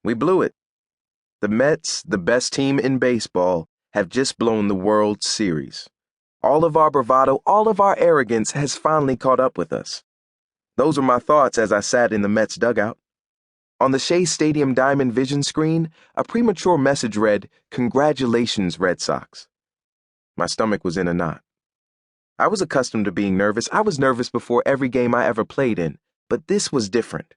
We blew it. The Mets, the best team in baseball, have just blown the World Series. All of our bravado, all of our arrogance has finally caught up with us. Those were my thoughts as I sat in the Mets dugout. On the Shea Stadium Diamond Vision screen, a premature message read, "Congratulations, Red Sox." My stomach was in a knot. I was accustomed to being nervous. I was nervous before every game I ever played in, but this was different.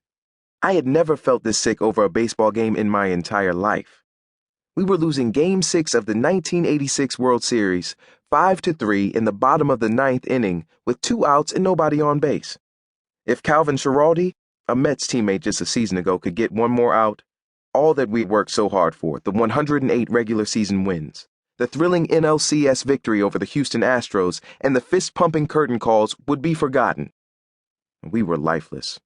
I had never felt this sick over a baseball game in my entire life. We were losing Game 6 of the 1986 World Series, 5-3 in the bottom of the ninth inning with 2 outs and nobody on base. If Calvin Schiraldi, a Mets teammate just a season ago, could get one more out, all that we worked so hard for, the 108 regular season wins, the thrilling NLCS victory over the Houston Astros, and the fist-pumping curtain calls would be forgotten. We were lifeless.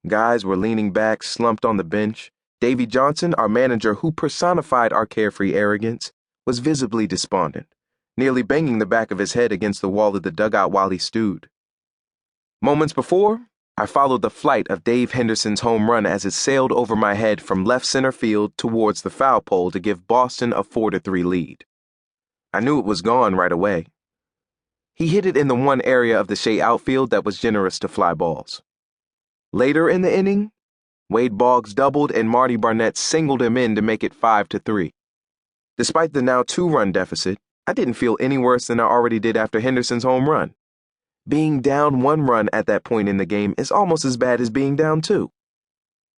Guys were leaning back, slumped on the bench. Davey Johnson, our manager who personified our carefree arrogance, was visibly despondent, nearly banging the back of his head against the wall of the dugout while he stewed. Moments before, I followed the flight of Dave Henderson's home run as it sailed over my head from left center field towards the foul pole to give Boston a 4-3 lead. I knew it was gone right away. He hit it in the one area of the Shea outfield that was generous to fly balls. Later in the inning, Wade Boggs doubled and Marty Barnett singled him in to make it 5-3. Despite the now 2-run deficit, I didn't feel any worse than I already did after Henderson's home run. Being down 1 run at that point in the game is almost as bad as being down 2.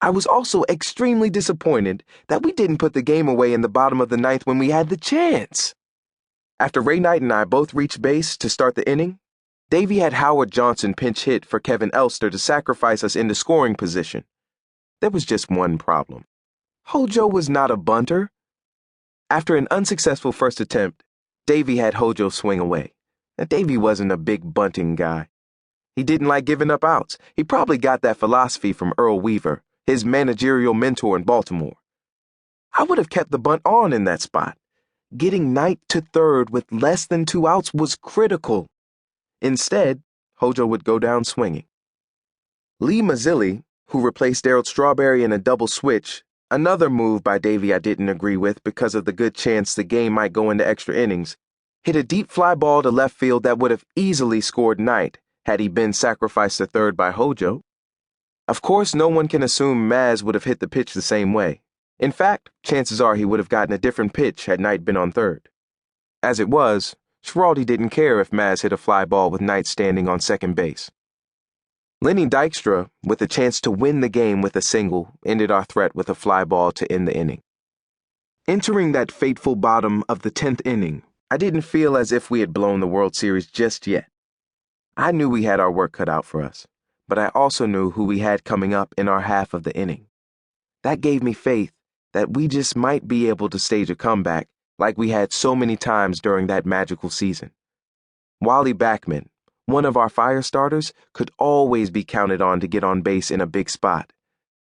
I was also extremely disappointed that we didn't put the game away in the bottom of the ninth when we had the chance. After Ray Knight and I both reached base to start the inning, Davey had Howard Johnson pinch hit for Kevin Elster to sacrifice us into scoring position. There was just one problem. Hojo was not a bunter. After an unsuccessful first attempt, Davey had Hojo swing away. Now, Davey wasn't a big bunting guy. He didn't like giving up outs. He probably got that philosophy from Earl Weaver, his managerial mentor in Baltimore. I would have kept the bunt on in that spot. Getting Knight to third with less than 2 outs was critical. Instead, Hojo would go down swinging. Lee Mazzilli, who replaced Darryl Strawberry in a double switch, another move by Davey I didn't agree with because of the good chance the game might go into extra innings, hit a deep fly ball to left field that would have easily scored Knight had he been sacrificed to third by Hojo. Of course, no one can assume Maz would have hit the pitch the same way. In fact, chances are he would have gotten a different pitch had Knight been on third. As it was, Schiraldi didn't care if Maz hit a fly ball with Knight standing on second base. Lenny Dykstra, with a chance to win the game with a single, ended our threat with a fly ball to end the inning. Entering that fateful bottom of the 10th inning, I didn't feel as if we had blown the World Series just yet. I knew we had our work cut out for us, but I also knew who we had coming up in our half of the inning. That gave me faith that we just might be able to stage a comeback like we had so many times during that magical season. Wally Backman, one of our fire starters, could always be counted on to get on base in a big spot.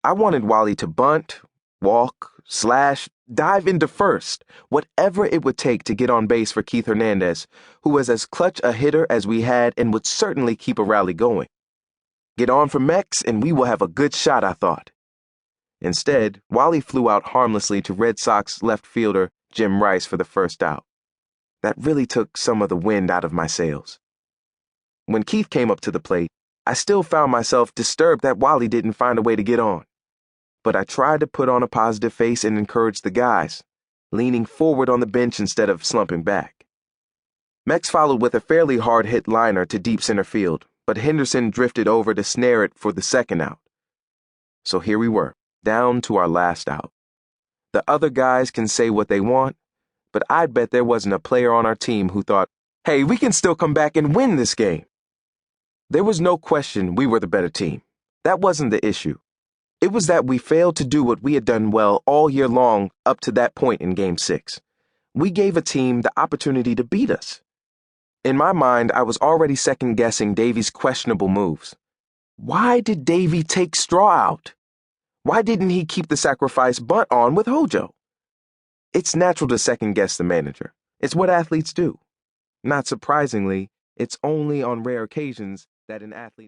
I wanted Wally to bunt, walk, slash, dive into first, whatever it would take to get on base for Keith Hernandez, who was as clutch a hitter as we had and would certainly keep a rally going. Get on for Mex and we will have a good shot, I thought. Instead, Wally flew out harmlessly to Red Sox left fielder Jim Rice for the first out. That really took some of the wind out of my sails. When Keith came up to the plate, I still found myself disturbed that Wally didn't find a way to get on. But I tried to put on a positive face and encourage the guys, leaning forward on the bench instead of slumping back. Mex followed with a fairly hard-hit liner to deep center field, but Henderson drifted over to snare it for the second out. So here we were, down to our last out. The other guys can say what they want, but I'd bet there wasn't a player on our team who thought, hey, we can still come back and win this game. There was no question we were the better team. That wasn't the issue. It was that we failed to do what we had done well all year long up to that point in Game 6. We gave a team the opportunity to beat us. In my mind, I was already second-guessing Davey's questionable moves. Why did Davey take Straw out? Why didn't he keep the sacrifice bunt on with Hojo? It's natural to second-guess the manager. It's what athletes do. Not surprisingly, it's only on rare occasions that an athlete